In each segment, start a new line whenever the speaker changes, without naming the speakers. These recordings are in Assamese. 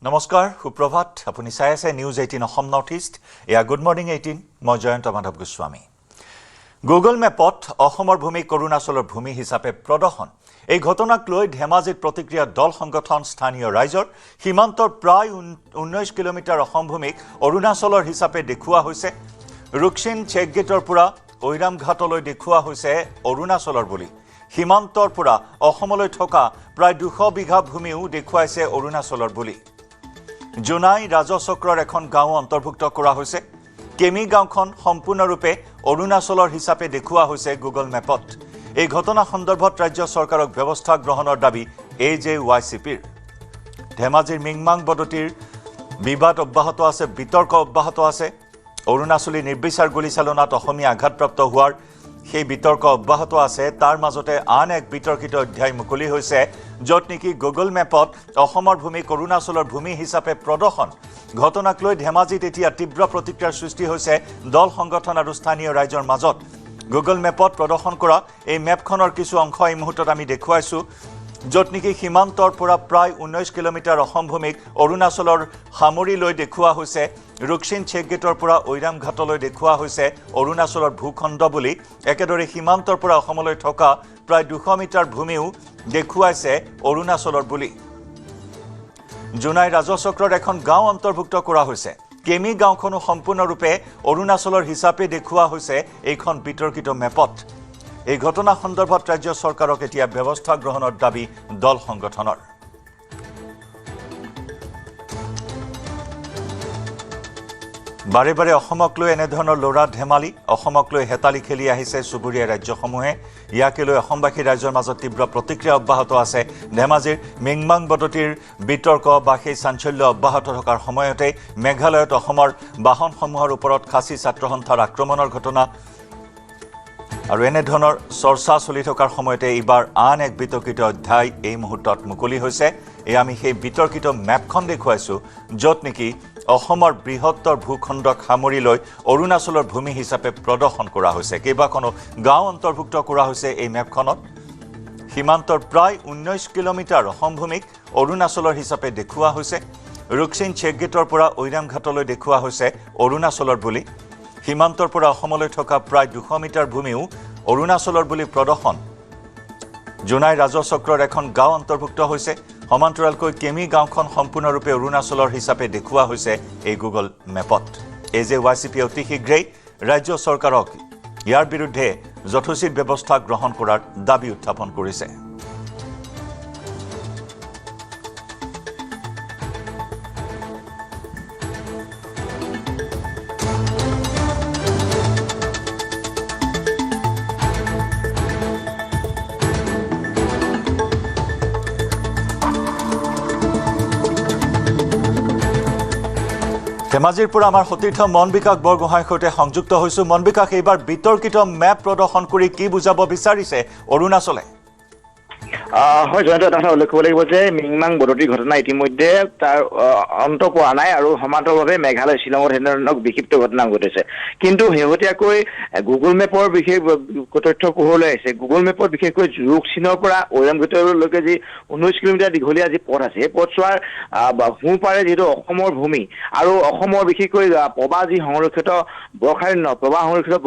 নমস্কাৰ সুপ্ৰভাত আপুনি চাই আছে নিউজ 18 অসম নৰ্থ ইষ্ট এয়া গুড মৰ্নিং 18 মই জয়ন্ত মাধৱ গোস্বামী গুগল মেপত অসমৰ ভূমি অৰুণাচলৰ ভূমি হিচাপে প্ৰদৰ্শন এই ঘটনাক লৈ ধেমাজিত প্ৰতিক্ৰিয়া দল সংগঠন স্থানীয় ৰাইজৰ সীমান্তৰ প্ৰায় 19 কিলোমিটাৰ অসম ভূমিক অৰুণাচলৰ হিচাপে দেখুওৱা হৈছে ৰুকছিন চেকগেটৰ পৰা ঐৰাম ঘাটলৈ দেখুওৱা হৈছে অৰুণাচলৰ বুলি সীমান্তৰ পৰা অসমলৈ থকা প্ৰায় 200 বিঘা ভূমিও দেখুৱাইছে অৰুণাচলৰ বুলি জোনাই ৰাজচক্ৰৰ এখন গাঁও অন্তৰ্ভুক্ত কৰা হৈছে কেমি গাঁওখন সম্পূৰ্ণৰূপে অৰুণাচলৰ হিচাপে দেখুওৱা হৈছে গুগল মেপত এই ঘটনা সন্দৰ্ভত ৰাজ্য চৰকাৰক ব্যৱস্থা গ্ৰহণৰ দাবী AJYCPৰ ধেমাজিৰ মিংমাং বদতিৰ বিবাদ অব্যাহত আছে বিতৰ্ক অব্যাহত আছে অৰুণাচলী নিৰ্বিচাৰ গুলীচালনাত অসমীয়া আঘাতপ্ৰাপ্ত হোৱাৰ সেই বিতৰ্ক অব্যাহত আছে তাৰ মাজতে আন এক বিতৰ্কিত অধ্যায় মুকলি হৈছে য'ত নেকি গুগল মেপত অসমৰ ভূমি অৰুণাচলৰ ভূমি হিচাপে প্ৰদৰ্শন ঘটনাক লৈ ধেমাজিত এতিয়া তীব্ৰ প্ৰতিক্ৰিয়াৰ সৃষ্টি হৈছে দল সংগঠন আৰু স্থানীয় ৰাইজৰ মাজত গুগল মেপত প্ৰদৰ্শন কৰা এই মেপখনৰ কিছু অংশ এই মুহূৰ্তত আমি দেখুৱাইছো য'ত নেকি সীমান্তৰ পৰা প্ৰায় 19 কিলোমিটাৰ অসম ভূমিক অৰুণাচলৰ সামৰি লৈ দেখুওৱা হৈছে ৰুকছিন চেকগেটৰ পৰা ঐৰাম ঘাটলৈ দেখুওৱা হৈছে অৰুণাচলৰ ভূখণ্ড বুলি একেদৰে সীমান্তৰ পৰা অসমলৈ থকা প্ৰায় 200 মিটাৰ ভূমিও দেখুৱাইছে অৰুণাচলৰ বুলি জোনাই ৰাজচক্ৰৰ এখন গাঁও অন্তৰ্ভুক্ত কৰা হৈছে কেমি গাঁওখনো সম্পূৰ্ণৰূপে অৰুণাচলৰ হিচাপে দেখুওৱা হৈছে এইখন বিতৰ্কিত মেপত এই ঘটনা সন্দৰ্ভত ৰাজ্য চৰকাৰক এতিয়া ব্যৱস্থা গ্ৰহণৰ দাবী দল সংগঠনৰ বাৰে বাৰে অসমক লৈ এনেধৰণৰ লৰা ধেমালি অসমক লৈ হেতালি খেলি আহিছে চুবুৰীয়া ৰাজ্যসমূহে ইয়াকে লৈ অসমবাসী ৰাজ্যৰ মাজত তীব্ৰ প্ৰতিক্ৰিয়া অব্যাহত আছে ধেমাজিৰ মিংমাং বদতিৰ বিতৰ্ক বা সেই চাঞ্চল্য অব্যাহত থকাৰ সময়তে মেঘালয়ত অসমৰ বাহনসমূহৰ ওপৰত খাচী ছাত্ৰ সন্থাৰ আক্ৰমণৰ ঘটনা আৰু এনেধৰণৰ চৰ্চা চলি থকাৰ সময়তে এইবাৰ আন এক বিতৰ্কিত অধ্যায় এই মুহূৰ্তত মুকলি হৈছে আমি সেই বিতৰ্কিত মেপখন দেখুৱাইছো য'ত নেকি অসমৰ বৃহত্তৰ ভূখণ্ডক সামৰি লৈ অৰুণাচলৰ ভূমি হিচাপে প্ৰদৰ্শন কৰা হৈছে কেইবাখনো গাঁও অন্তৰ্ভুক্ত কৰা হৈছে এই মেপখনত সীমান্তৰ প্ৰায় 19 কিলোমিটাৰ অসম ভূমিক অৰুণাচলৰ হিচাপে দেখুওৱা হৈছে ৰুকছিন চেকগেটৰ পৰা ঐৰাম ঘাটলৈ দেখুওৱা হৈছে অৰুণাচলৰ বুলি সীমান্তৰ পৰা অসমলৈ থকা প্ৰায় 200 মিটাৰ ভূমিও অৰুণাচলৰ বুলি প্ৰদৰ্শন জোনাই ৰাজচক্ৰৰ এখন গাঁও অন্তৰ্ভুক্ত হৈছে সমান্তৰালকৈ কেমি গাঁওখন সম্পূৰ্ণৰূপে অৰুণাচলৰ হিচাপে দেখুওৱা হৈছে এই গুগল মেপত AJYCP অতি শীঘ্ৰেই ৰাজ্য চৰকাৰক ইয়াৰ বিৰুদ্ধে যথোচিত ব্যৱস্থা গ্ৰহণ কৰাৰ দাবী উত্থাপন কৰিছে ধেমাজিৰ পৰা আমাৰ সতীৰ্থ মন বিকাশ বৰগোহাঁইৰ সৈতে সংযুক্ত হৈছো মন বিকাশ এইবাৰ বিতৰ্কিত মেপ প্ৰদৰ্শন কৰি কি বুজাব বিচাৰিছে অৰুণাচলে
হয় জয়ন্ত এটা কথা উল্লেখ কৰিব লাগিব যে মিংমাং বদতিৰ ঘটনা ইতিমধ্যে তাৰ অন্ত পোৱা নাই আৰু সমান্তৰালভাৱে মেঘালয় শ্বিলঙত এনেধৰণৰ বিক্ষিপ্ত ঘটনা ঘটিছে কিন্তু শেহতীয়াকৈ গুগল মেপৰ বিশেষ তথ্য পোহৰলৈ আহিছে গুগল মেপত বিশেষকৈ ৰুকছিনৰ পৰা ঐৰাম ঘাটলৈকে যি 19 কিলোমিটাৰ দীঘলীয়া যি পথ আছে এই পথছোৱাৰ সোঁপাৰে যিহেতু অসমৰ ভূমি আৰু অসমৰ বিশেষকৈ প্ৰবাহ যি সংৰক্ষিত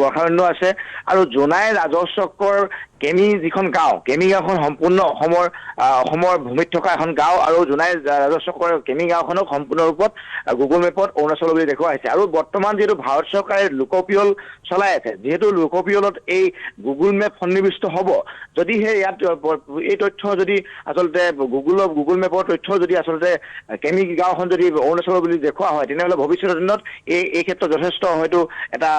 বৰ্ষাৰণ্য আছে আৰু জোনাই ৰাজচক্ৰৰ কেমি যিখন গাঁও কেমি গাঁওখন সম্পূৰ্ণ অসমৰ ভূমিত থকা এখন গাঁও আৰু জোনাই ৰাজচক্ৰৰ কেমি গাঁওখনক সম্পূৰ্ণ ৰূপত গুগল মেপত অৰুণাচল বুলি দেখুওৱা হৈছে আৰু বৰ্তমান যিহেতু ভাৰত চৰকাৰে লোকপিয়ল চলাই আছে যিহেতু লোকপিয়লত এই গুগল মেপ সন্নিৱিষ্ট হ'ব যদিহে ইয়াত এই তথ্য যদি আচলতে গুগল মেপৰ তথ্য যদি আচলতে কেমি গাঁওখন যদি অৰুণাচল বুলি দেখুওৱা হয় তেনেহ'লে ভৱিষ্যতৰ দিনত এই ক্ষেত্ৰত যথেষ্ট হয়তো এটা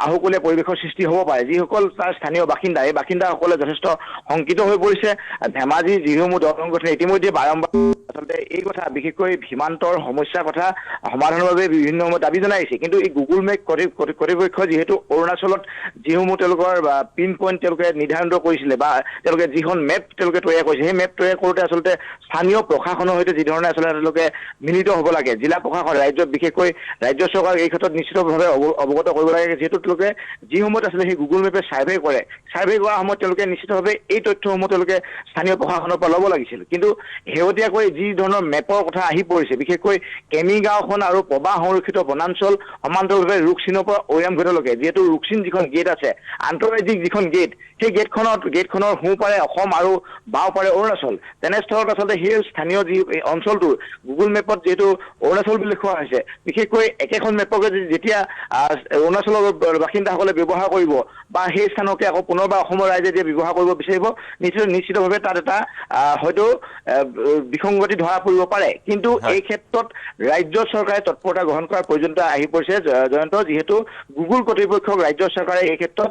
আহুকলীয়া পৰিৱেশৰ সৃষ্টি হ'ব পাৰে যিসকল তাৰ স্থানীয় বাসিন্দা এই বাসিন্দাসকলে যথেষ্ট শংকিত হৈ পৰিছে ধেমাজি যিসমূহ দল সংগঠনে ইতিমধ্যে বাৰম্বাৰ আচলতে এই কথা বিশেষকৈ সীমান্তৰ সমস্যাৰ কথা সমাধানৰ বাবে বিভিন্ন সময়ত দাবী জনাইছে কিন্তু এই গুগল মেপ কৰ্তৃপক্ষ যিহেতু অৰুণাচলত যিসমূহ তেওঁলোকৰ পিন পইণ্ট তেওঁলোকে নিৰ্ধাৰণ কৰিছিলে বা তেওঁলোকে যিখন মেপ তেওঁলোকে তৈয়াৰ কৰিছে সেই মেপ তৈয়াৰ কৰোঁতে আচলতে স্থানীয় প্ৰশাসনৰ সৈতে যিধৰণে আচলতে তেওঁলোকে মিলিত হ'ব লাগে জিলা প্ৰশাসন ৰাজ্যত বিশেষকৈ ৰাজ্য চৰকাৰক এই ক্ষেত্ৰত নিশ্চিতভাৱে অৱগত কৰিব লাগে যিহেতু তেওঁলোকে যি সময়ত আচলতে সেই গুগল মেপে ছাৰ্ভে কৰাৰ সময়ত তেওঁলোকে নিশ্চিতভাৱে এই তথ্যসমূহ তেওঁলোকে স্থানীয় প্ৰশাসনৰ পৰা ল'ব লাগিছিল কিন্তু শেহতীয়াকৈ যি যি ধৰণৰ মেপৰ কথা আহি পৰিছে, বিশেষকৈ কেমি গাঁওখন আৰু প্ৰবাহ সংৰক্ষিত বনাঞ্চল সমান্তৰালভাৱে ৰুকচিনৰ পৰা ঔৰাম ঘাটলৈকে, যিহেতু ৰুকচিন যিখন গেট আছে, আন্তঃৰাজ্যিক যিখন গেট, সেই গেটখনৰ সোঁপাৰে অসম আৰু বাওঁপাৰে অৰুণাচল। তেনেস্থলত আচলতে সেই স্থানীয় যি অঞ্চলটো গুগল মেপত যিহেতু অৰুণাচল বুলি লিখোৱা হৈছে, বিশেষকৈ একেখন মেপকে যেতিয়া অৰুণাচলৰ বাসিন্দাসকলে ব্যৱহাৰ কৰিব বা সেই স্থানকে আকৌ পুনৰবাৰ অসমৰ ৰাইজে যেতিয়া ব্যৱহাৰ কৰিব বিচাৰিব, নিশ্চিতভাৱে তাত এটা হয়তো বিসংগতি ধৰা পৰিব পাৰে। কিন্তু এই ক্ষেত্ৰত ৰাজ্য চৰকাৰে তৎপৰতা গ্ৰহণ কৰাৰ প্ৰয়োজনীয়তা আহি পৰিছে জয়ন্ত, যিহেতু গুগল কৰ্তৃপক্ষক ৰাজ্য চৰকাৰে এই ক্ষেত্ৰত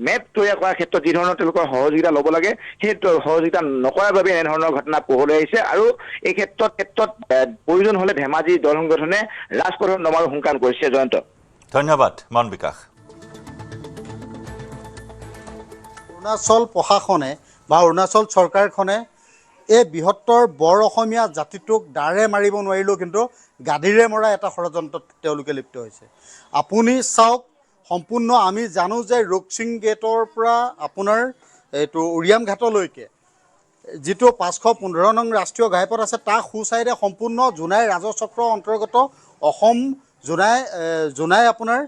মেপ তৈয়াৰ কৰাৰ ক্ষেত্ৰত যি ধৰণৰ তেওঁলোকৰ সহযোগিতা ল'ব লাগে, সেই সহযোগিতা নকৰাৰ বাবে এনেধৰণৰ ঘটনা পোহৰলৈ আহিছে। আৰু এই ক্ষেত্ৰত প্ৰয়োজন হ'লে ধেমাজি দল সংগঠনে ৰাজপথত নমাৰো সংকাম কৰিছে। জয়ন্ত,
ধন্যবাদ মন বিকাশ।
অৰুণাচল প্ৰশাসনে বা অৰুণাচল চৰকাৰখনে এই বৃহত্তৰ বৰ অসমীয়া জাতিটোক দাৰে মাৰিব নোৱাৰিলেও কিন্তু গাদীৰে মৰা এটা ষড়যন্ত্ৰত তেওঁলোকে লিপ্ত হৈছে। আপুনি চাওক, সম্পূৰ্ণ আমি জানো যে ৰুকচিং গেটৰ পৰা আপোনাৰ এইটো উৰিয়াম ঘাটলৈকে যিটো 515 নং ৰাষ্ট্ৰীয় ঘাইপথ আছে, তাৰ সোঁ চাইডে সম্পূৰ্ণ জোনাই ৰাজচক্ৰৰ অন্তৰ্গত অসম জোনাই আপোনাৰ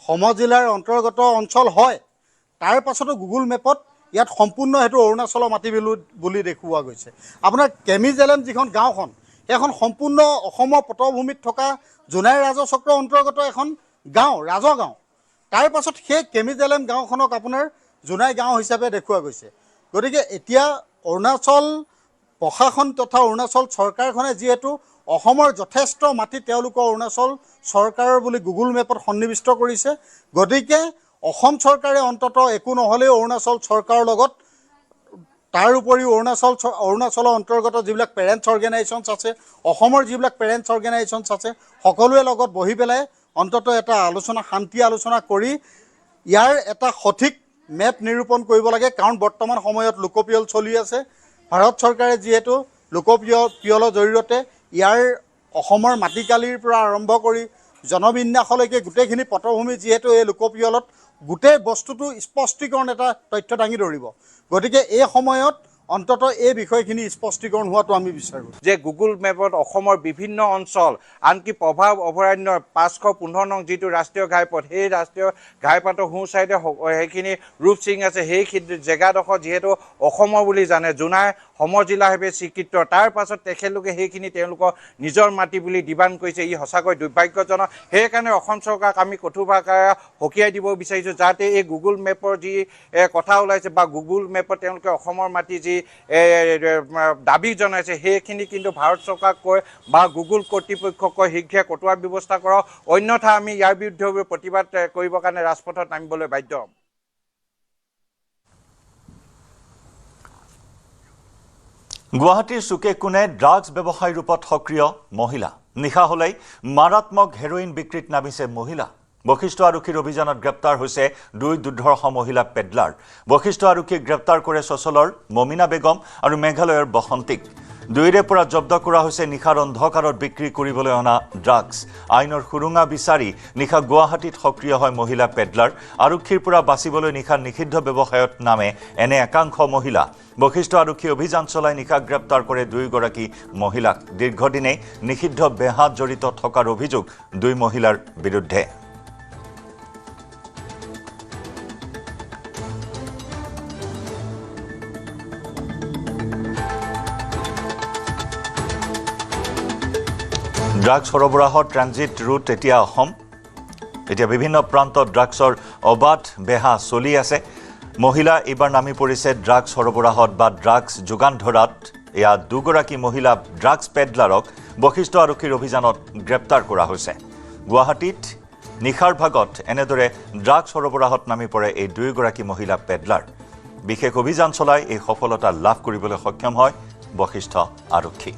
সমজিলাৰ অন্তৰ্গত অঞ্চল হয়। তাৰ পাছতো গুগল মেপত ইয়াত সম্পূৰ্ণ সেইটো অৰুণাচলৰ মাটি বুলি দেখুওৱা গৈছে। আপোনাৰ কেমিজেলেম যিখন গাঁওখন, সেইখন সম্পূৰ্ণ অসমৰ পটভূমিত থকা জোনাই ৰাজচক্ৰৰ অন্তৰ্গত এখন গাঁও, ৰাজগাঁও। তাৰ পাছত সেই কেমিজেলেম গাঁওখনক আপোনাৰ জোনাই গাঁও হিচাপে দেখুওৱা গৈছে। গতিকে এতিয়া অৰুণাচল প্ৰশাসন তথা অৰুণাচল চৰকাৰখনে যিহেতু অসমৰ যথেষ্ট মাটি তেওঁলোকৰ অৰুণাচল চৰকাৰৰ বুলি গুগল মেপত সন্নিৱিষ্ট কৰিছে, গতিকে অসম চৰকাৰে অন্ততঃ একো নহ'লেও অৰুণাচল চৰকাৰৰ লগত, তাৰ উপৰিও অৰুণাচলৰ অন্তৰ্গত যিবিলাক পেৰেণ্টছ অৰ্গেনাইজেশ্যনছ আছে, অসমৰ যিবিলাক পেৰেণ্টছ অৰ্গেনাইজেশ্যনছ আছে, সকলোৱে লগত বহি পেলাই অন্ততঃ এটা শান্তি আলোচনা কৰি ইয়াৰ এটা সঠিক মেপ নিৰূপণ কৰিব লাগে। কাৰণ বৰ্তমান সময়ত লোকপিয়ল চলি আছে। ভাৰত চৰকাৰে যিহেতু লোকপিয়লৰ জৰিয়তে ইয়াৰ অসমৰ মাটিকালিৰ পৰা আৰম্ভ কৰি জনবিন্যাসলৈকে গোটেইখিনি পটভূমি, যিহেতু এই লোকপিয়লত গোটেই বস্তুটো স্পষ্টীকৰণ এটা তথ্য দাঙি ধৰিব। গতিকে এই সময়ত অন্ততঃ এই বিষয়খিনি স্পষ্টীকৰণ হোৱাটো আমি বিচাৰোঁ
যে গুগল মেপত অসমৰ বিভিন্ন অঞ্চল, আনকি প্ৰভাৱ অভয়াৰণ্যৰ 515 নং যিটো ৰাষ্ট্ৰীয় ঘাইপথ, সেই ৰাষ্ট্ৰীয় ঘাইপথৰ সোঁ চাইডে সেইখিনি ৰুকচিং আছে, সেই জেগাডোখৰ যিহেতু অসমৰ বুলি জানে, জোনাই সমজিলা হিচাপে স্বীকৃত। তাৰ পাছত তেখেতলোকে সেইখিনি তেওঁলোকৰ নিজৰ মাটি বুলি ডিমাণ্ড কৰিছে। ই সঁচাকৈ দুৰ্ভাগ্যজনক। সেইকাৰণে অসম চৰকাৰক আমি কঠোৰভাৱে সকীয়াই দিব বিচাৰিছোঁ, যাতে এই গুগল মেপৰ যি কথা ওলাইছে বা গুগল মেপত তেওঁলোকে অসমৰ মাটি যি দাবী জনাইছে, সেইখিনি কিন্তু ভাৰত চৰকাৰক কৈ বা গুগল কৰ্তৃপক্ষক কৈ শীঘ্ৰে কটোৱাৰ ব্যৱস্থা কৰক। অন্যথা আমি ইয়াৰ বিৰুদ্ধে প্ৰতিবাদ কৰিবৰ কাৰণে ৰাজপথত নামিবলৈ বাধ্য হ'ম।
গুৱাহাটীৰ চুকে কোণে ড্ৰাগছ ব্যৱসায়ী ৰূপত সক্ৰিয় মহিলা। নিশা হ'লেই মাৰাত্মক হেৰইন বিক্ৰীত নামিছে মহিলা। বশিষ্ঠ আৰক্ষীৰ অভিযানত গ্ৰেপ্তাৰ হৈছে 2 দুৰ্ধৰ্ষ মহিলা পেডলাৰ। বশিষ্ঠ আৰক্ষীয়ে গ্ৰেপ্তাৰ কৰে চচলৰ মমিনা বেগম আৰু মেঘালয়ৰ বসন্তীক। দুয়োৰে পৰা জব্দ কৰা হৈছে নিশাৰ অন্ধকাৰত বিক্ৰী কৰিবলৈ অনা ড্ৰাগছ। আইনৰ সুৰুঙা বিচাৰি নিশা গুৱাহাটীত সক্ৰিয় হয় মহিলা পেডলাৰ। আৰক্ষীৰ পৰা বাচিবলৈ নিশাৰ নিষিদ্ধ ব্যৱসায়ত নামে এনে একাংশ মহিলা। বশিষ্ঠ আৰক্ষীয়ে অভিযান চলাই নিশা গ্ৰেপ্তাৰ কৰে 2 গৰাকী মহিলাক। দীৰ্ঘদিনেই নিষিদ্ধ বেহাত জড়িত থকাৰ অভিযোগ 2 মহিলাৰ বিৰুদ্ধে। ড্ৰাগছ সৰবৰাহৰ ট্ৰানজিট ৰুট এতিয়া অসম। এতিয়া বিভিন্ন প্ৰান্তত ড্ৰাগছৰ অবাধ বেহা চলি আছে। মহিলা এইবাৰ নামি পৰিছে ড্ৰাগছ সৰবৰাহত বা ড্ৰাগছ যোগান ধৰাত। এয়া 2 গৰাকী মহিলা ড্ৰাগছ পেডলাৰক বশিষ্ঠ আৰক্ষীৰ অভিযানত গ্ৰেপ্তাৰ কৰা হৈছে। গুৱাহাটীত নিশাৰ ভাগত এনেদৰে ড্ৰাগছ সৰবৰাহত নামি পৰে এই 2 গৰাকী মহিলা পেডলাৰ। বিশেষ অভিযান চলাই এই সফলতা লাভ কৰিবলৈ সক্ষম হয় বশিষ্ঠ আৰক্ষী।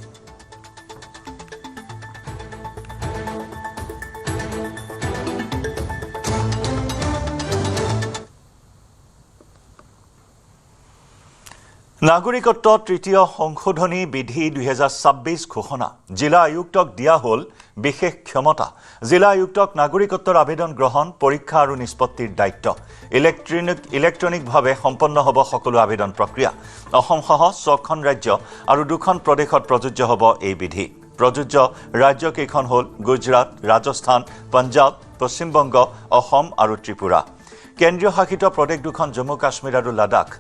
নাগৰিকত্ব তৃতীয় সংশোধনী বিধি 2026 ঘোষণা জিলা আয়ুক্তক দিয়া হ'ল বিশেষ ক্ষমতা জিলা আয়ুক্তক নাগৰিকত্বৰ আবেদন গ্ৰহণ পৰীক্ষা আৰু নিষ্পত্তিৰ দায়িত্ব ইলেক্ট্ৰনিকভাৱে সম্পন্ন হ'ব সকলো আবেদন প্ৰক্ৰিয়া অসমসহ 6খন ৰাজ্য আৰু 2খন প্ৰদেশত প্ৰযোজ্য হ'ব এই বিধি প্ৰযোজ্য ৰাজ্যকেইখন হ'ল গুজৰাট ৰাজস্থান পঞ্জাৱ পশ্চিম বংগ অসম আৰু ত্ৰিপুৰা কেন্দ্ৰীয় শাসিত প্ৰদেশ 2খন জম্মু কাশ্মীৰ আৰু লাডাখ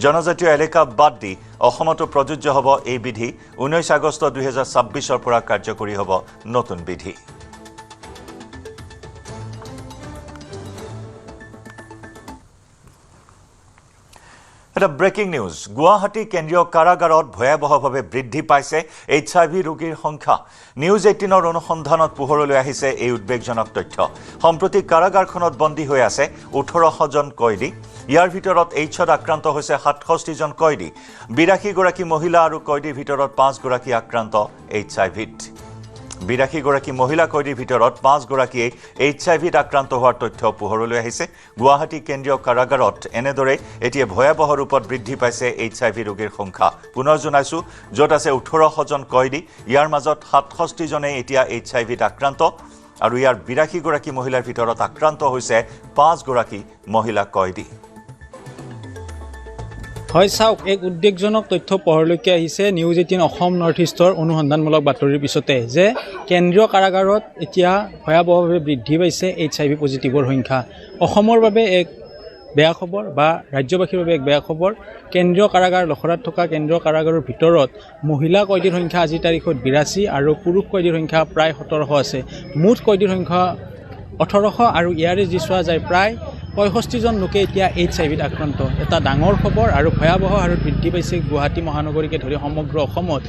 জনজাতীয় এলেকা বাদ দি অসমতো প্ৰযোজ্য হ'ব এই বিধি 19 আগষ্ট 2026 পৰা কাৰ্যকৰী হ'ব নতুন বিধি এটা ব্ৰেকিং নিউজ গুৱাহাটী কেন্দ্ৰীয় কাৰাগাৰত ভয়াৱহভাৱে বৃদ্ধি পাইছে HIV ৰোগীৰ সংখ্যা নিউজ 18ৰ অনুসন্ধানত পোহৰলৈ আহিছে এই উদ্বেগজনক তথ্য সম্প্ৰতি কাৰাগাৰখনত বন্দী হৈ আছে 1800 জন কয়দী ইয়াৰ ভিতৰত এইচত আক্ৰান্ত হৈছে 67 জন কয়দী 82 গৰাকী মহিলা আৰু কয়দীৰ ভিতৰত 5 গৰাকী আক্ৰান্ত HIVত 82 গৰাকী মহিলা কয়দীৰ ভিতৰত 5 গৰাকীয়ে HIVত আক্ৰান্ত হোৱাৰ তথ্য পোহৰলৈ আহিছে গুৱাহাটী কেন্দ্ৰীয় কাৰাগাৰত এনেদৰে এতিয়া ভয়াৱহ ৰূপত বৃদ্ধি পাইছে HIV ৰোগীৰ সংখ্যা পুনৰ জনাইছো য'ত আছে 1800 জন কয়দী ইয়াৰ মাজত 67 জনে এতিয়া HIVত আক্ৰান্ত আৰু ইয়াৰ 82 গৰাকী মহিলাৰ ভিতৰত আক্ৰান্ত হৈছে 5 গৰাকী মহিলা কয়দী
হয় চাওক এক উদ্বেগজনক তথ্য পোহৰলৈকে আহিছে নিউজ 18 অসম নৰ্থ ইষ্টৰ অনুসন্ধানমূলক বাতৰিৰ পিছতে যে কেন্দ্ৰীয় কাৰাগাৰত এতিয়া ভয়াৱহভাৱে বৃদ্ধি পাইছে HIV পজিটিভৰ সংখ্যা অসমৰ বাবে এক বেয়া খবৰ বা ৰাজ্যবাসীৰ বাবে এক বেয়া খবৰ কেন্দ্ৰীয় কাৰাগাৰ লখৰাত থকা কেন্দ্ৰীয় কাৰাগাৰৰ ভিতৰত মহিলা কয়দীৰ সংখ্যা আজিৰ তাৰিখত 82 আৰু পুৰুষ কয়দীৰ সংখ্যা প্ৰায় 1700 আছে মুঠ কয়দীৰ সংখ্যা 1800 আৰু ইয়াৰে যি চোৱা যায় প্ৰায় 65 জন লোকে এতিয়া HIVত আক্ৰান্ত এটা ডাঙৰ খবৰ আৰু ভয়াৱহ হাৰত বৃদ্ধি পাইছে গুৱাহাটী মহানগৰীকে ধৰি সমগ্ৰ অসমত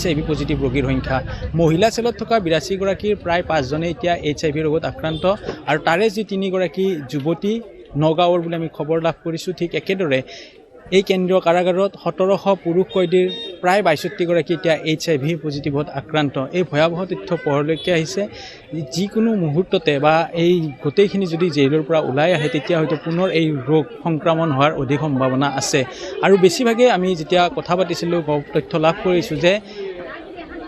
HIV পজিটিভ ৰোগীৰ সংখ্যা মহিলা চেলত থকা 82 গৰাকীৰ প্ৰায় 5 জনে এতিয়া HIV ৰোগত আক্ৰান্ত আৰু তাৰে যি 3 গৰাকী যুৱতী নগাঁৱৰ বুলি আমি খবৰ লাভ কৰিছোঁ ঠিক একেদৰে এই কেন্দ্ৰীয় কাৰাগাৰত 1700 পুৰুষ কয়দীৰ প্ৰায় 62 গৰাকী এতিয়া HIV পজিটিভত আক্ৰান্ত এই ভয়াৱহ তথ্য পোহৰলৈকে আহিছে যিকোনো মুহূৰ্ততে বা এই গোটেইখিনি যদি জেইলৰ পৰা ওলাই আহে তেতিয়া হয়তো পুনৰ এই ৰোগ সংক্ৰমণ হোৱাৰ অধিক সম্ভাৱনা আছে আৰু বেছিভাগে আমি যেতিয়া কথা পাতিছিলোঁ তথ্য লাভ কৰিছোঁ যে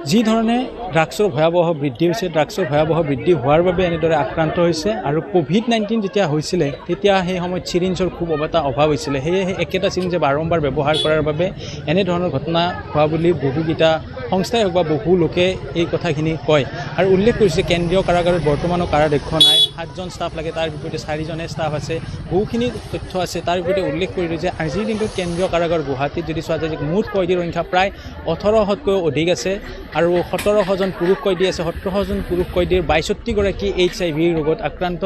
যি ধৰণে ড্ৰাগছৰ ভয়াৱহ বৃদ্ধি হৈছে ড্ৰাগছৰ ভয়াৱহ বৃদ্ধি হোৱাৰ বাবে এনেদৰে আক্ৰান্ত হৈছে আৰু COVID-19 যেতিয়া হৈছিলে তেতিয়া সেই সময়ত চিৰিঞ্জৰ খুব এটা অভাৱ হৈছিলে সেয়েহে একেটা চিৰিঞ্জে বাৰম্বাৰ ব্যৱহাৰ কৰাৰ বাবে এনেধৰণৰ ঘটনা হোৱা বুলি বহুকেইটা সংস্থাই হওক বা বহু লোকে এই কথাখিনি কয় আৰু উল্লেখ কৰিছে কেন্দ্ৰীয় কাৰাগাৰত বৰ্তমানো কাৰাধ্যক্ষ নাই 7 জন ষ্টাফ লাগে তাৰ বিপৰীতে 4 জনে ষ্টাফ আছে বহুখিনি তথ্য আছে তাৰ বিপৰীতে উল্লেখ কৰিলোঁ যে আজিৰ দিনটোত কেন্দ্ৰীয় কাৰাগাৰ গুৱাহাটীত যদি চোৱা যায় যে মুঠ কয়দীৰ সংখ্যা প্ৰায় 1800তকৈ অধিক আছে আৰু 1700 জন পুৰুষ কয়দী আছে 1700 জন পুৰুষ কয়দীৰ 62 গৰাকী HIV ৰোগত আক্ৰান্ত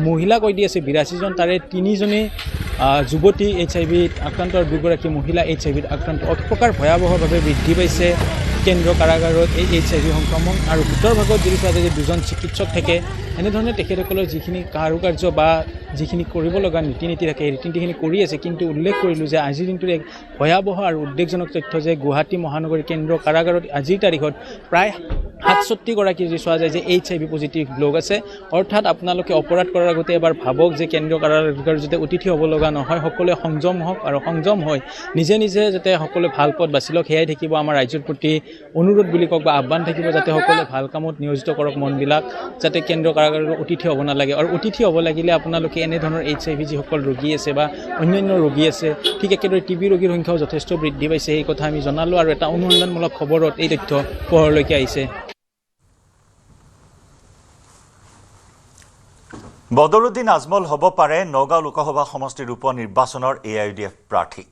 মহিলা কয়দী আছে 82 জন তাৰে 3 জনী যুৱতী HIVত আক্ৰান্ত আৰু 2 গৰাকী মহিলা HIVত আক্ৰান্ত এক প্ৰকাৰ ভয়াৱহভাৱে বৃদ্ধি পাইছে কেন্দ্ৰীয় কাৰাগাৰত এই HIV সংক্ৰমণ আৰু ভিতৰ ভাগত যদি চোৱা যায় যে 2জন চিকিৎসক থাকে এনেধৰণে তেখেতসকলৰ যিখিনি কাৰুকাৰ্য বা যিখিনি কৰিব লগা নীতি থাকে এই ৰীতিনীতিখিনি কৰি আছে কিন্তু উল্লেখ কৰিলোঁ যে আজিৰ দিনটোৰ এক ভয়াৱহ আৰু উদ্বেগজনক তথ্য যে গুৱাহাটী মহানগৰী কেন্দ্ৰীয় কাৰাগাৰত আজিৰ তাৰিখত প্ৰায় 67 গৰাকী যদি চোৱা যায় যে HIV পজিটিভ লোক আছে অৰ্থাৎ আপোনালোকে অপৰাধ কৰাৰ আগতে এবাৰ ভাবক যে কেন্দ্ৰীয় কাৰাগাৰ যাতে অতিথি হ'ব লগা নহয় সকলোৱে সংযম হওক আৰু সংযম হৈ নিজে যাতে সকলোৱে ভাল পথ বাছি লওক সেয়াই থাকিব আমাৰ ৰাজ্যৰ প্ৰতি অনুৰোধ বুলি কওক বা আহ্বান থাকিব যাতে সকলোৱে ভাল কামত নিয়োজিত কৰক মনবিলাক যাতে কেন্দ্ৰীয় কাৰাগাৰৰ অতিথি হ'ব নালাগে আৰু অতিথি হ'ব লাগিলে আপোনালোকে এনেধৰণৰ HIV যিসকল ৰোগী আছে বা অন্যান্য ৰোগী আছে ঠিক একেদৰে TB ৰোগীৰ সংখ্যাও যথেষ্ট বৃদ্ধি পাইছে এই কথা আমি জনালোঁ আৰু এটা অনুসন্ধানমূলক খবৰত এই তথ্য পোহৰলৈকে আহিছে
বদৰুদ্দিন আজমল হ'ব পাৰে নগাঁও লোকসভা সমষ্টিৰ উপ নিৰ্বাচনৰ AIUDF প্ৰাৰ্থী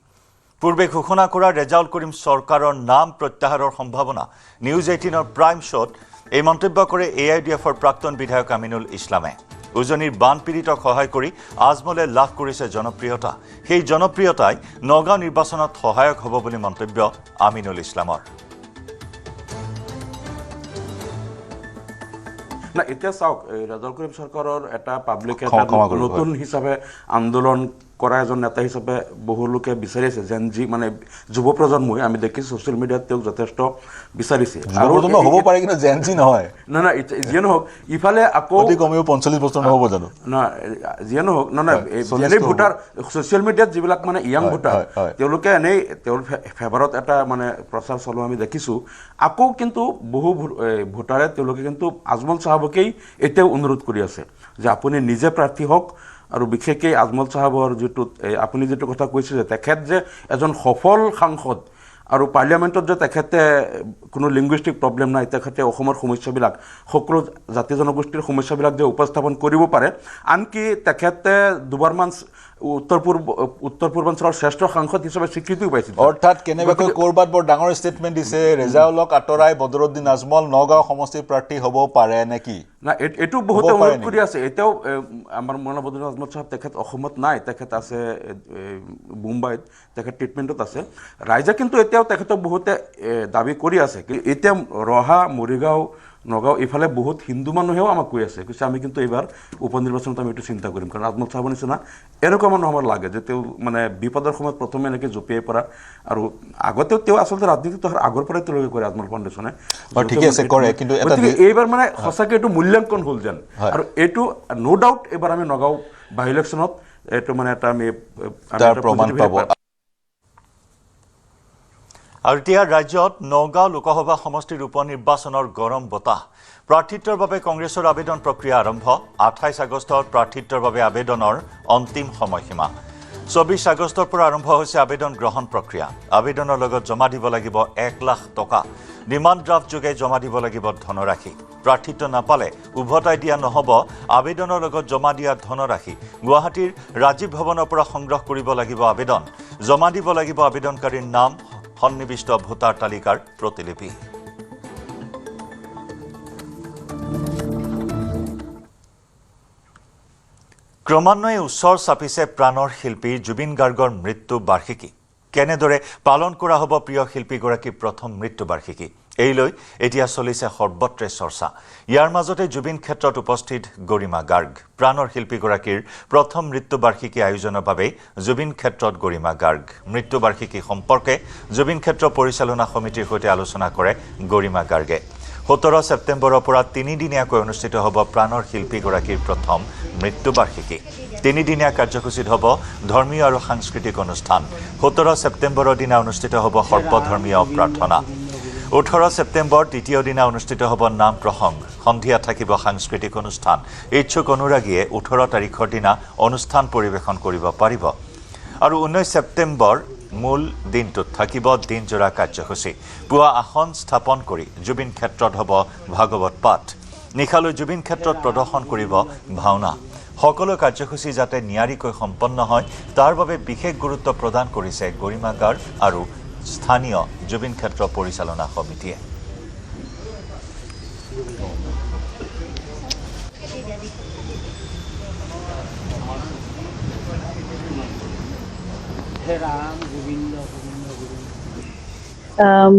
পূৰ্বে ঘোষণা কৰা ৰেজাউল কৰিম চৰকাৰৰ নাম প্ৰত্যাহাৰৰ সম্ভাৱনা নিউজ 18ৰ প্ৰাইম শ্ব'ত এই মন্তব্য কৰে AIUDFৰ প্ৰাক্তন বিধায়ক আমিনুল ইছলামে উজনিৰ বানপীড়িতক সহায় কৰি আজমলে লাভ কৰিছে জনপ্ৰিয়তা সেই জনপ্ৰিয়তাই নগাঁও নিৰ্বাচনত সহায়ক হ'ব বুলি মন্তব্য আমিনুল ইছলামৰ
এতিয়া চাওক ৰেজাউল কৰিম চৰকাৰৰ এটা পাব্লিক নতুন হিচাপে আন্দোলন কৰা এজন নেতা হিচাপে বহু লোকে বিচাৰিছে যেন যি মানে যুৱ প্ৰজন্মই আমি দেখিছোঁ ছ'চিয়েল মিডিয়াত তেওঁক যথেষ্ট বিচাৰিছে
আৰু হ'ব পাৰে কিন্তু জেনজি নহয়
নহয় যিয়ে নহওক ইফালে আকৌ
অতি কমেও 45 বছৰ নহ'ব জানো
নহয় যিয়ে নহওক নহয় এনেই ভোটাৰ ছ'চিয়েল মিডিয়াত যিবিলাক মানে য়াং ভোটাৰ তেওঁলোকে এনেই তেওঁৰ ফেভাৰত এটা মানে প্ৰচাৰ চলোৱা আমি দেখিছোঁ আকৌ কিন্তু বহু ভোটাৰে তেওঁলোকে কিন্তু আজমল চাহাবকেই এতিয়াও অনুৰোধ কৰি আছে যে আপুনি নিজে প্ৰাৰ্থী হওক আৰু বিশেষকৈ আজমল চাহাবৰ যিটো আপুনি যিটো কথা কৈছে যে তেখেত যে এজন সফল সাংসদ আৰু পাৰ্লিয়ামেণ্টত যে তেখেতে কোনো লিংগুইষ্টিক প্ৰব্লেম নাই তেখেতে অসমৰ সমস্যাবিলাক সকলো জাতি জনগোষ্ঠীৰ সমস্যাবিলাক যে উপস্থাপন কৰিব পাৰে আনকি তেখেতে দুবাৰমান উত্তৰ পূৰ্বাঞ্চলৰ শ্ৰেষ্ঠ সাংসদ হিচাপে স্বীকৃতিও পাইছিল
অৰ্থাৎ কেনেবাকৈ ক'ৰবাত বৰ ডাঙৰ ষ্টেটমেণ্ট দিছে ৰেজাউলক আঁতৰাই বদৰুদ্দিন আজমল নগাঁও সমষ্টিৰ প্ৰাৰ্থী হ'ব পাৰে নেকি
না এইটো বহুতে অনুৰোধ কৰি আছে এতিয়াও আমাৰ মৌলানা বদৰুদ্দিন আজমল চাহাব তেখেত অসমত নাই তেখেত আছে মুম্বাইত তেখেত ট্ৰিটমেণ্টত আছে ৰাইজে কিন্তু এতিয়াও তেখেতক বহুতে দাবী কৰি আছে এতিয়া ৰহা মৰিগাঁও নগাঁও এইফালে বহুত হিন্দু মানুহেও আমাক কৈ আছে কৈছে আমি কিন্তু এইবাৰ উপ নিৰ্বাচনত আমি এইটো চিন্তা কৰিম কাৰণ আজমল চাহাবৰ নিচিনা এনেকুৱা মানুহ আমাৰ লাগে যে তেওঁ মানে বিপদৰ সময়ত প্ৰথমে এনেকৈ জঁপিয়াই পৰা আৰু আগতেও তেওঁ আচলতে ৰাজনীতিটো আগৰ পৰাই তেওঁলোকে কৰে আজমল ফাউণ্ডেশ্যনে
ঠিকে আছে কৰে কিন্তু
এইবাৰ মানে সঁচাকৈ এইটো মূল্যাংকন হ'ল যেন আৰু এইটো ন' ডাউট এইবাৰ আমি নগাঁও বাই ইলেকশ্যনত এইটো মানে এটা আমি
প্ৰমাণ পাব
আৰু এতিয়া ৰাজ্যত নগাঁও লোকসভা সমষ্টিৰ উপ নিৰ্বাচনৰ গৰম বতাহ প্ৰাৰ্থিত্বৰ বাবে কংগ্ৰেছৰ আবেদন প্ৰক্ৰিয়া আৰম্ভ 28 আগষ্টত প্ৰাৰ্থিত্বৰ বাবে আবেদনৰ অন্তিম সময়সীমা 24 আগষ্টৰ পৰা আৰম্ভ হৈছে আবেদন গ্ৰহণ প্ৰক্ৰিয়া আবেদনৰ লগত জমা দিব লাগিব 1 লাখ টকা ডিমাণ্ড ড্ৰাফ্ট যোগে জমা দিব লাগিব ধনৰাশি প্ৰাৰ্থিত্ব নাপালে উভতাই দিয়া নহ'ব আবেদনৰ লগত জমা দিয়া ধনৰাশি গুৱাহাটীৰ ৰাজীৱ ভৱনৰ পৰা সংগ্ৰহ কৰিব লাগিব আবেদন জমা দিব লাগিব আবেদনকাৰীৰ নাম সন্নিবিষ্ট ভোটাৰ তালিকাৰ প্ৰতিলিপি ক্ৰমান্বয়ে ওচৰ চাপিছে প্ৰাণৰ শিল্পী জুবিন গাৰ্গৰ মৃত্যু বাৰ্ষিকী কেনেদৰে পালন কৰা হ'ব প্ৰিয় শিল্পীগৰাকীৰ প্ৰথম মৃত্যু বাৰ্ষিকী এই লৈ এতিয়া চলিছে সৰ্বত্ৰে চৰ্চা ইয়াৰ মাজতে জুবিন ক্ষেত্ৰত উপস্থিত গৰিমা গাৰ্গ প্ৰাণৰ শিল্পীগৰাকীৰ প্ৰথম মৃত্যু বাৰ্ষিকী আয়োজনৰ বাবে জুবিন ক্ষেত্ৰত গৰিমা গাৰ্গ মৃত্যু বাৰ্ষিকী সম্পৰ্কে জুবিন ক্ষেত্ৰ পৰিচালনা সমিতিৰ সৈতে আলোচনা কৰে গৰিমা গাৰ্গে 17 ছেপ্টেম্বৰৰ পৰা 3 দিনীয়াকৈ অনুষ্ঠিত হ'ব প্ৰাণৰ শিল্পীগৰাকীৰ প্ৰথম মৃত্যু বাৰ্ষিকী 3 দিনীয়া কাৰ্যসূচীত হ'ব ধৰ্মীয় আৰু সাংস্কৃতিক অনুষ্ঠান 17 ছেপ্টেম্বৰৰ দিনা অনুষ্ঠিত হ'ব সৰ্বধৰ্মীয় প্ৰাৰ্থনা 18 ছেপ্টেম্বৰ দ্বিতীয় দিনা অনুষ্ঠিত হ'ব নাম প্ৰসংগ সন্ধিয়া থাকিব সাংস্কৃতিক অনুষ্ঠান ইচ্ছুক অনুৰাগীয়ে 18 তাৰিখৰ দিনা অনুষ্ঠান পৰিৱেশন কৰিব পাৰিব আৰু 19 ছেপ্টেম্বৰ মূল দিনটোত থাকিব দিনজোৰা কাৰ্যসূচী পুৱা আসন স্থাপন কৰি জুবিন ক্ষেত্ৰত হ'ব ভাগৱত পাঠ নিশালৈ জুবিন ক্ষেত্ৰত প্ৰদৰ্শন কৰিব ভাওনা সকলো কাৰ্যসূচী যাতে নিয়াৰিকৈ সম্পন্ন হয় তাৰ বাবে বিশেষ গুৰুত্ব প্ৰদান কৰিছে গৰিমা গাৰ্গ আৰু স্থানীয় জুবিন ক্ষেত্ৰ পৰিচালনা সমিতিয়ে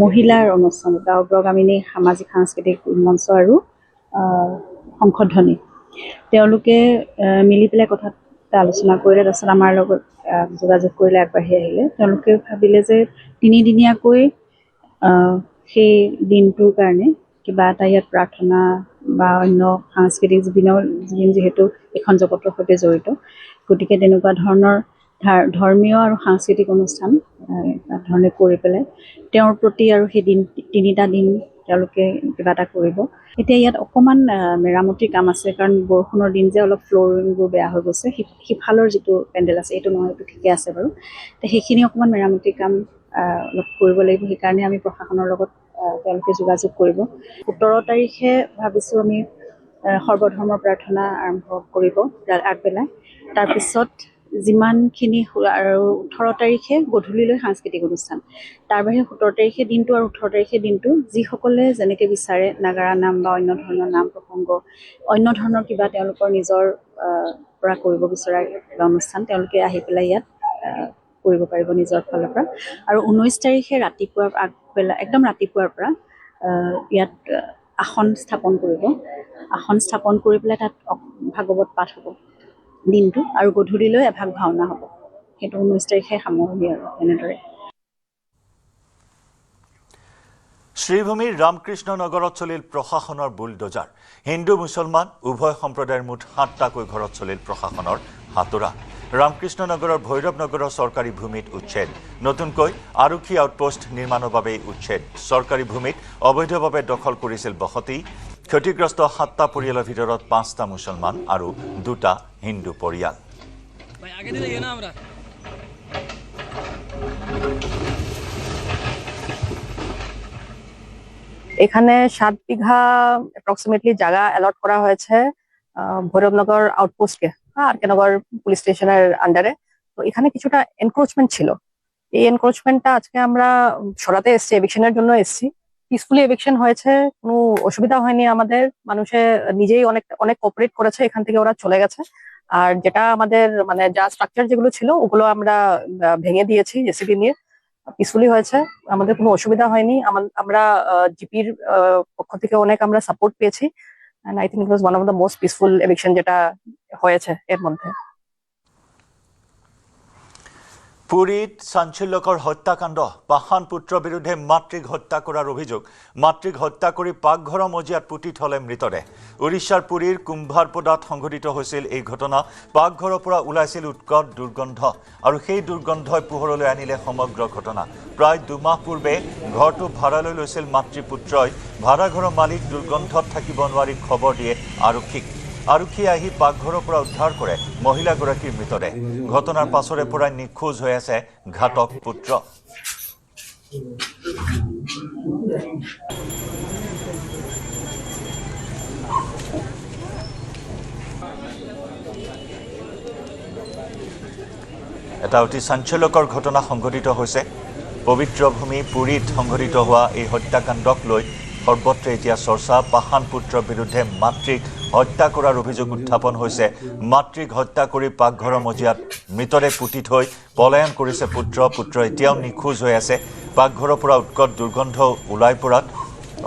মহিলাৰ অনুষ্ঠান এটা অগ্ৰগামিনী সামাজিক সাংস্কৃতিক মঞ্চ আৰু সংশোধনী তেওঁলোকে মিলি পেলাই কথা আলোচনা কৰিলে তাৰপিছত আমাৰ লগত যোগাযোগ কৰিলে আগবাঢ়ি আহিলে তেওঁলোকে ভাবিলে যে 3 দিনীয়াকৈ সেই দিনটোৰ কাৰণে কিবা এটা ইয়াত প্ৰাৰ্থনা বা অন্য সাংস্কৃতিক জুবিন যিহেতু এখন জগতৰ সৈতে জড়িত গতিকে তেনেকুৱা ধৰণৰ ধৰ্মীয় আৰু সাংস্কৃতিক অনুষ্ঠান ধৰণে কৰি পেলাই তেওঁৰ প্ৰতি আৰু সেই দিন 3টা দিন তেওঁলোকে কিবা এটা কৰিব এতিয়া ইয়াত অকণমান মেৰামতিৰ কাম আছে কাৰণ বৰষুণৰ দিন যে অলপ ফ্ল'ৰিংবোৰ বেয়া হৈ গৈছে সিফালৰ যিটো পেণ্ডেল আছে এইটো নহয় এইটো ঠিকে আছে বাৰু তো সেইখিনি অকণমান মেৰামতিৰ কাম অলপ কৰিব লাগিব সেইকাৰণে আমি প্ৰশাসনৰ লগত তেওঁলোকে যোগাযোগ কৰিব 17 তাৰিখে ভাবিছোঁ আমি সৰ্বধৰ্মৰ প্ৰাৰ্থনা আৰম্ভ কৰিব আগবেলাই তাৰপিছত যিমানখিনি আৰু 18 তাৰিখে গধূলিলৈ সাংস্কৃতিক অনুষ্ঠান তাৰ বাহিৰে 17 তাৰিখে দিনটো আৰু 18 তাৰিখে দিনটো যিসকলে যেনেকৈ বিচাৰে নাগাৰা নাম বা অন্য ধৰণৰ নাম প্ৰসংগ অন্য ধৰণৰ কিবা তেওঁলোকৰ নিজৰ পৰা কৰিব বিচৰা কিবা অনুষ্ঠান তেওঁলোকে আহি পেলাই ইয়াত কৰিব পাৰিব নিজৰ ফালৰ পৰা আৰু 19 তাৰিখে ৰাতিপুৱা আগবেলা একদম ৰাতিপুৱাৰ পৰা ইয়াত আসন স্থাপন কৰিব আসন স্থাপন কৰি পেলাই তাত ভাগৱত পাঠ হ'ব দিনটো আৰু গধূলিলৈ এভাগ ভাওনা হ'ব সেইটো 19 তাৰিখে সামৰণি আৰু এনেদৰে।
শ্ৰীভূমিৰ ৰামকৃষ্ণ নগৰত চলিল প্ৰশাসনৰ বুলডোজাৰ। হিন্দু মুছলমান উভয় সম্প্ৰদায়ৰ মুঠ 7টাকৈ ঘৰত চলিল প্ৰশাসনৰ হাতোৰা। ৰামকৃষ্ণ নগৰৰ ভৈৰৱ নগৰৰ চৰকাৰী ভূমিত উচ্ছেদ। নতুনকৈ আৰক্ষী আউটপোষ্ট নিৰ্মাণৰ বাবে উচ্ছেদ। চৰকাৰী ভূমিত অবৈধভাৱে দখল কৰিছিল বসতি। ক্ষতিগ্ৰস্ত 7টা পৰিয়ালৰ ভিতৰত 5টা মুছলমান আৰু 2টা হিন্দু পৰিয়াল।
এখানে 7 বিঘা অ্যাপ্রক্সিমেটলি জায়গা অ্যালট করা হয়েছে ভৈরবনগর আউটপোস্টকে, আরকেনগর পুলিশ স্টেশনের আন্ডারে। তো এখানে কিছুটা এনক্রোচমেন্ট ছিল। এই এনক্রোচমেন্টটা আজকে আমরা সরাতে এসেছি, এভিকশনের জন্য এসেছি। পিসফুলি এভিকশন হয়েছে, কোনো অসুবিধা হয়নি আমাদের। মানুষে নিজেই অনেক কোঅপারেট করেছে, এখান থেকে ওরা চলে গেছে। আর যেটা আমাদের মানে যা স্ট্রাকচার যেগুলো ছিল ওগুলো আমরা ভেঙে দিয়েছি জেসিবি নিয়ে। পিসফুলি হয়েছে, আমাদের কোনো অসুবিধা হয়নি। আমরা জিপির পক্ষ থেকে অনেক আমরা সাপোর্ট পেয়েছি। And I think it was one of the most peaceful eviction যেটা হয়েছে এর মধ্যে।
পুরীত চাঞ্চল্যকৰ হত্যাকাণ্ড। পাষাণ পুত্ৰৰ বিৰুদ্ধে মাতৃক হত্যা কৰাৰ অভিযোগ। মাতৃক হত্যা কৰি পাকঘৰৰ মজিয়াত পুতি থলে মৃতদেহ। উৰিষ্যাৰ পুৰীৰ কুম্ভাৰপদাত সংঘটিত হৈছিল এই ঘটনা। পাকঘৰৰ পৰা ওলাইছিল উৎকট দুৰ্গন্ধ আৰু সেই দুৰ্গন্ধই পোহৰলৈ আনিলে সমগ্ৰ ঘটনা। প্ৰায় 2 মাহ পূৰ্বে ঘৰটো ভাড়ালৈ লৈছিল মাতৃপুত্ৰই। ভাড়াঘৰৰ মালিক দুৰ্গন্ধত থাকিব নোৱাৰি খবৰ দিয়ে আৰক্ষীক। আৰক্ষীয়ে আহি পাকঘৰৰ পৰা উদ্ধাৰ কৰে মহিলাগৰাকীৰ মৃতদেহ। ঘটনাৰ পাছৰে পৰাই নিখোজ হৈ আছে ঘাতক পুত্ৰ। এটা অতি চাঞ্চল্যকৰ ঘটনা সংঘটিত হৈছে। পবিত্ৰ ভূমি পুৰীত সংঘটিত হোৱা এই হত্যাকাণ্ডক লৈ সৰ্বত্ৰে এতিয়া চৰ্চা। পাষাণ পুত্ৰৰ বিৰুদ্ধে মাতৃক হত্যা কৰাৰ অভিযোগ উত্থাপন হৈছে। মাতৃক হত্যা কৰি পাকঘৰৰ মজিয়াত মৃতদেহ পুতি থৈ পলায়ন কৰিছে পুত্ৰ। পুত্ৰ এতিয়াও নিখোজ হৈ আছে। পাকঘৰৰ পৰা উৎকট দুৰ্গন্ধ ওলাই পৰাত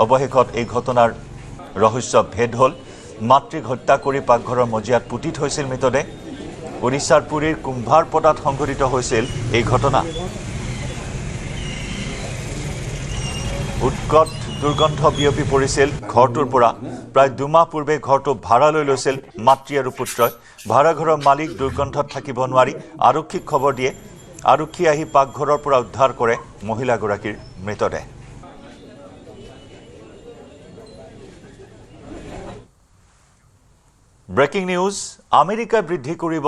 অৱশেষত এই ঘটনাৰ ৰহস্য ভেদ হ'ল। মাতৃক হত্যা কৰি পাকঘৰৰ মজিয়াত পুতি থৈছিল মৃতদেহ। উৰিষ্যাৰ পুৰীৰ কুম্ভাৰপদাত সংঘটিত হৈছিল এই ঘটনা। উৎকট দুৰ্গন্ধ বিয়পি পৰিছিল ঘৰটোৰ পৰা। প্ৰায় 2 মাহ পূৰ্বে ঘৰটো ভাড়ালৈ লৈছিল মাতৃ আৰু পুত্ৰই। ভাড়াঘৰৰ মালিক দুৰ্গন্ধত থাকিব নোৱাৰি আৰক্ষীক খবৰ দিয়ে। আৰক্ষী আহি পাকঘৰৰ পৰা উদ্ধাৰ কৰে মহিলাগৰাকীৰ মৃতদেহ। Breaking news. আমেৰিকাই বৃদ্ধি কৰিব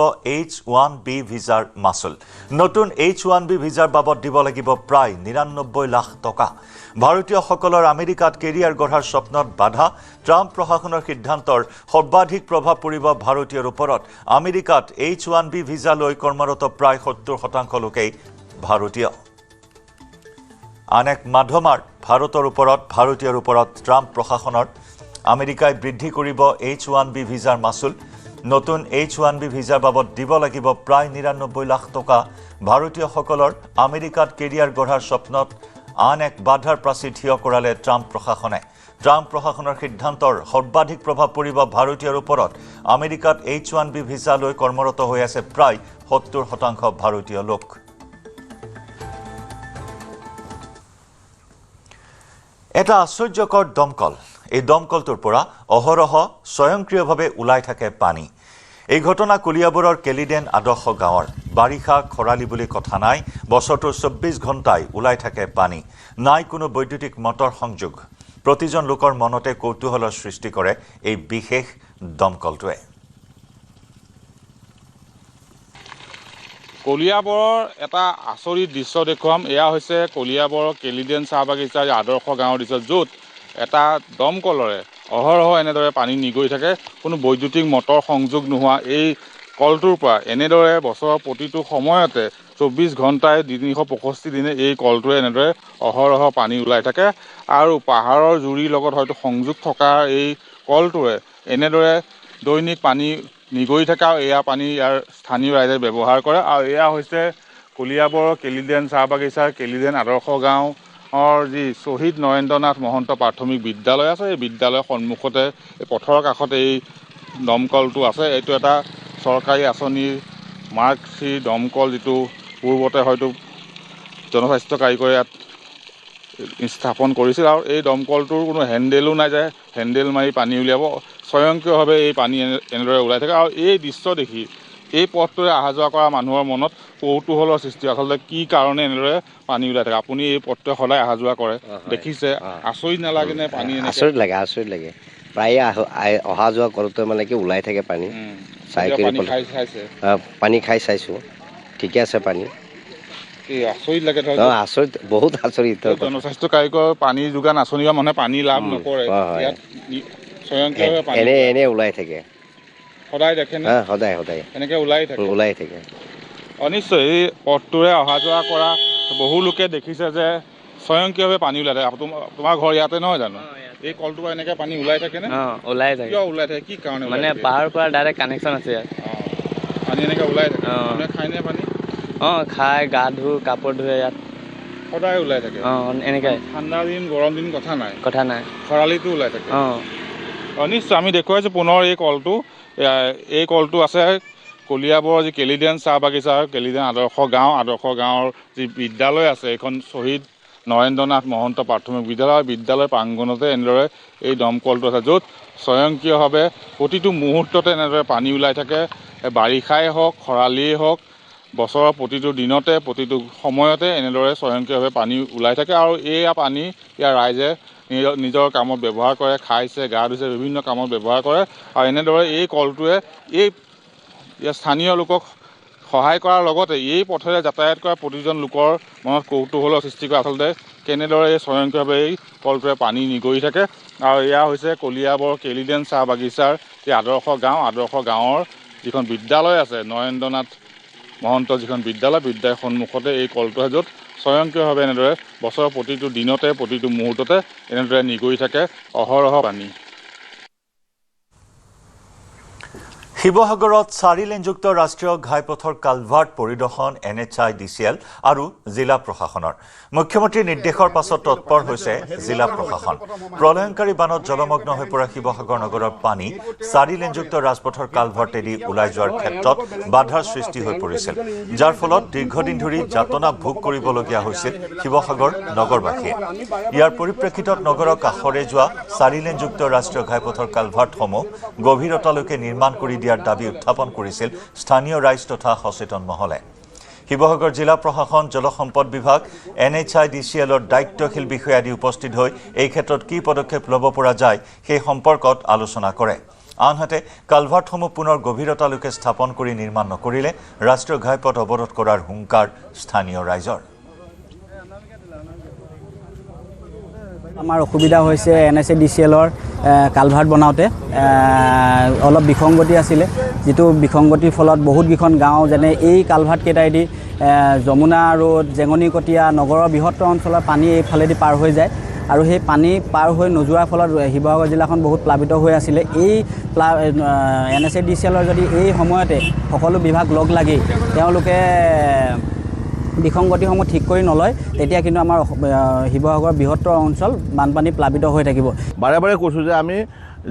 H-1B ভিজাৰ মাচুল। নতুন H-1B ভিজাৰ বাবদ দিব লাগিব প্ৰায় 99 লাখ টকা। ভাৰতীয়সকলৰ আমেৰিকাত কেৰিয়াৰ গঢ়াৰ স্বপ্নত বাধা। ট্ৰাম্প প্ৰশাসনৰ সিদ্ধান্তৰ সৰ্বাধিক প্ৰভাৱ পৰিব ভাৰতীয়ৰ ওপৰত। আমেৰিকাত H-1B ভিজা লৈ কৰ্মৰত প্ৰায় 70% লোকেই ভাৰতীয়। আন এক মাধমাৰ ভাৰতীয়ৰ ওপৰত ট্ৰাম্প প্ৰশাসনৰ। আমেৰিকাই বৃদ্ধি কৰিব H-1B ভিজাৰ মাচুল। নতুন H-1B ভিজাৰ বাবদ দিব লাগিব প্ৰায় 99 লাখ টকা। ভাৰতীয়সকলৰ আমেৰিকাত কেৰিয়াৰ গঢ়াৰ স্বপ্নত আন এক বাধাৰ প্ৰাচীৰ থিয় কৰালে ট্ৰাম্প প্ৰশাসনে। ট্ৰাম্প প্ৰশাসনৰ সিদ্ধান্তৰ সৰ্বাধিক প্ৰভাৱ পৰিব ভাৰতীয়ৰ ওপৰত। আমেৰিকাত H-1B ভিজা লৈ কৰ্মৰত হৈ আছে প্ৰায় 70% ভাৰতীয় লোক। এটা আশ্চৰ্যকৰ দমকল। এই দমকলটোৰ পৰা অহৰহ স্বয়ংক্ৰিয়ভাৱে ওলাই থাকে পানী। এই ঘটনা কলিয়াবৰৰ কেলিডেন আদৰ্শ গাঁৱৰ। বাৰিষা খৰালি বুলি কথা নাই, বছৰটোৰ 24 ঘণ্টাই ওলাই থাকে পানী। নাই কোনো বৈদ্যুতিক মটৰ সংযোগ। প্ৰতিজন লোকৰ মনতে কৌতূহলৰ সৃষ্টি কৰে এই বিশেষ দমকলটোৱে।
কলিয়াবৰৰ এটা আচৰিত দৃশ্য দেখুৱাম। এয়া হৈছে কলিয়াবৰৰ কেলিডেন চাহ বাগিচাৰ আদৰ্শ গাঁৱৰ দৃশ্য, য'ত এটা দমকলৰে অহৰহ এনেদৰে পানী নিগৰি থাকে। কোনো বৈদ্যুতিক মটৰ সংযোগ নোহোৱা এই কলটোৰ পৰা এনেদৰে বছৰৰ প্ৰতিটো সময়তে 24 ঘণ্টাই 365 দিনে এই কলটোৱে এনেদৰে অহৰহ পানী ওলাই থাকে। আৰু পাহাৰৰ জুৰিৰ লগত হয়তো সংযোগ থকা এই কলটোৱে এনেদৰে দৈনিক পানী নিগৰি থাকে আৰু এয়া পানী ইয়াৰ স্থানীয় ৰাইজে ব্যৱহাৰ কৰে। আৰু এয়া হৈছে কলিয়াবৰৰ কেলিডেন চাহ বাগিচাৰ কেলিডেন আদৰ্শ গাঁৱৰ যি শ্বহীদ নৰেন্দ্ৰনাথ মহন্ত প্ৰাথমিক বিদ্যালয় আছে। এই বিদ্যালয়ৰ সন্মুখতে এই পথৰ কাষতে এই দমকলটো আছে। এইটো এটা চৰকাৰী আঁচনিৰ মাৰ্ক 3 দমকল যিটো পূৰ্বতে হয়তো জনস্বাস্থ্য কাৰিকৰে ইয়াত স্থাপন কৰিছিল আৰু এই দমকলটোৰ কোনো হেণ্ডেলো নাই যে হেণ্ডেল মাৰি পানী উলিয়াব স্বয়ংক্ৰিয়ভাৱে এই পানী এনেদৰে ওলাই থাকে আৰু এই দৃশ্য দেখি এই পথটোৰে অহা যোৱা কৰা মানুহৰ মনত কৌতূহলৰ সৃষ্টি আচলতে কি কাৰণে এনেদৰে পানী ওলাই থাকে আপুনি এই পথটোৱে সদায় অহা যোৱা কৰে দেখিছে আচৰিত নালাগে নে পানী
আচৰিত লাগে প্ৰায়ে অহা যোৱা কৰোঁতে মানে কি ওলাই থাকে পানী পানী খাই চাইছোঁ ঠিকে আছে পানী
আচৰিত লাগে
আচৰিত বহুত আচৰিত
জনস্বাস্থ্য কাৰিকৰ পানী যোগান আঁচনি বা মানুহে পানী লাভ নকৰে ইয়াত স্বয়ংক্ৰিয়ভাৱে
এনে ওলাই থাকে
সদায় দেখে নে
সদায়
এনেকে ওলাই থাকে নিশ্চয় এই পথটোৰে অহা যোৱা কৰা বহু লোকে দেখিছে যে স্বয়ংক্ৰিয়ভাৱে পানী ওলাই থাকে তোমাৰ ঘৰ ইয়াতে নহয় জানো এই কলটো পৰা এনেকে পানী ওলাই থাকে নে
ওলাই থাকে
কিয় ওলাই থাকে কি কাৰণে
মানে পাহাৰৰ পৰা ডাইৰেক্ট কানেকশ্যন আছে ইয়াত
পানী এনেকে ওলাই থাকে মানুহে খায়নে পানী
খাই গা ধুই কাপোৰ ধুৱে ইয়াত
সদায় ওলাই থাকে
এনেকৈ
ঠাণ্ডা দিন গৰম দিন কথা নাই খৰালিটো ওলাই থাকে নিশ্চয় আমি দেখুৱাইছোঁ পুনৰ এই কলটো আছে কলিয়াবৰৰ যি কেলিডেন চাহ বাগিচা কেলিডেন আদৰ্শ গাঁৱৰ যি বিদ্যালয় আছে এইখন শ্বহীদ নৰেন্দ্ৰনাথ মহন্ত প্ৰাথমিক বিদ্যালয় প্ৰাংগণতে এনেদৰে এই দমকলটো আছে য'ত স্বয়ংক্ৰিয়ভাৱে প্ৰতিটো মুহূৰ্ততে এনেদৰে পানী ওলাই থাকে বাৰিষাই হওক খৰালিয়েই হওক বছৰৰ প্ৰতিটো দিনতে প্ৰতিটো সময়তে এনেদৰে স্বয়ংক্ৰিয়ভাৱে পানী ওলাই থাকে আৰু এয়া পানী ইয়াৰ ৰাইজে নিজৰ কামত ব্যৱহাৰ কৰে খাইছে গা ধুইছে বিভিন্ন কামত ব্যৱহাৰ কৰে আৰু এনেদৰে এই কলটোৱে ইয়াৰ স্থানীয় লোকক সহায় কৰাৰ লগতে এই পথেৰে যাতায়াত কৰা প্ৰতিজন লোকৰ মনত কৌতূহলৰ সৃষ্টি কৰে আচলতে কেনেদৰে এই স্বয়ংক্ৰিয়ভাৱে এই কলটোৱে পানী নিগৰি থাকে আৰু এয়া হৈছে কলিয়াবৰ কেলিডেন চাহ বাগিচাৰ এই আদৰ্শ গাঁৱৰ যিখন বিদ্যালয় আছে নৰেন্দ্ৰনাথ মহন্ত যিখন বিদ্যালয়ৰ সন্মুখতে এই কলটো আছে য'ত স্বয়ংক্ৰিয়ভাৱে এনেদৰে বছৰৰ প্ৰতিটো দিনতে প্ৰতিটো মুহূৰ্ততে এনেদৰে নিগৰি থাকে অহৰহ পানী
শিৱসাগৰত 4 লেনযুক্ত ৰাষ্ট্ৰীয় ঘাইপথৰ কালভাৰ্ট পৰিদৰ্শন NHIDCL আৰু জিলা প্ৰশাসনৰ মুখ্যমন্ত্ৰীৰ নিৰ্দেশৰ পাছত তৎপৰ হৈছে জিলা প্ৰশাসন প্ৰলয়ংকাৰী বানত জলমগ্ন হৈ পৰা শিৱসাগৰ নগৰৰ পানী 4 লেনযুক্ত ৰাজপথৰ কালভাৰ্টেদি ওলাই যোৱাৰ ক্ষেত্ৰত বাধাৰ সৃষ্টি হৈ পৰিছিল যাৰ ফলত দীৰ্ঘদিন ধৰি যাতনা ভোগ কৰিবলগীয়া হৈছিল শিৱসাগৰ নগৰবাসীয়ে ইয়াৰ পৰিপ্ৰেক্ষিতত নগৰৰ কাষৰে যোৱা 4 লেনযুক্ত ৰাষ্ট্ৰীয় ঘাইপথৰ কালভাৰ্টসমূহ গভীৰতালৈকে নিৰ্মাণ কৰি দিয়াৰ দাবী উত্থাপন কৰিছিল স্থানীয় ৰাইজ তথা সচেতন মহলে শিৱসাগৰ জিলা প্ৰশাসন জলসম্পদ বিভাগ NHIDCLৰ দায়িত্বশীল বিষয়া আদি উপস্থিত হৈ এই ক্ষেত্ৰত কি পদক্ষেপ ল'ব পৰা যায় সেই সম্পৰ্কত আলোচনা কৰে আনহাতে কালভাৰ্টসমূহ পুনৰ গভীৰতালৈকে স্থাপন কৰি নিৰ্মাণ নকৰিলে ৰাষ্ট্ৰীয় ঘাইপথ অৱৰোধ কৰাৰ হুংকাৰ স্থানীয় ৰাইজৰ
আমাৰ অসুবিধা হৈছে NHIDCLৰ কালভাৰ্ট বনাওঁতে অলপ বিসংগতি আছিলে যিটো বিসংগতিৰ ফলত বহুতকেইখন গাঁও যেনে এই কালভাৰ্টকেইটাইদি যমুনা ৰোড জেঙনিকটীয়া নগৰৰ বৃহত্তৰ অঞ্চলৰ পানী এইফালেদি পাৰ হৈ যায় আৰু সেই পানী পাৰ হৈ নোযোৱাৰ ফলত শিৱসাগৰ জিলাখন বহুত প্লাবিত হৈ আছিলে এই NHIDCLৰ যদি এই সময়তে সকলো বিভাগ লগ লাগি তেওঁলোকে বিসংগতিসমূহ ঠিক কৰি নলয় তেতিয়া কিন্তু আমাৰ শিৱসাগৰ বৃহত্তৰ অঞ্চল বানপানী প্লাবিত হৈ থাকিব
বাৰে বাৰে কৈছোঁ যে আমি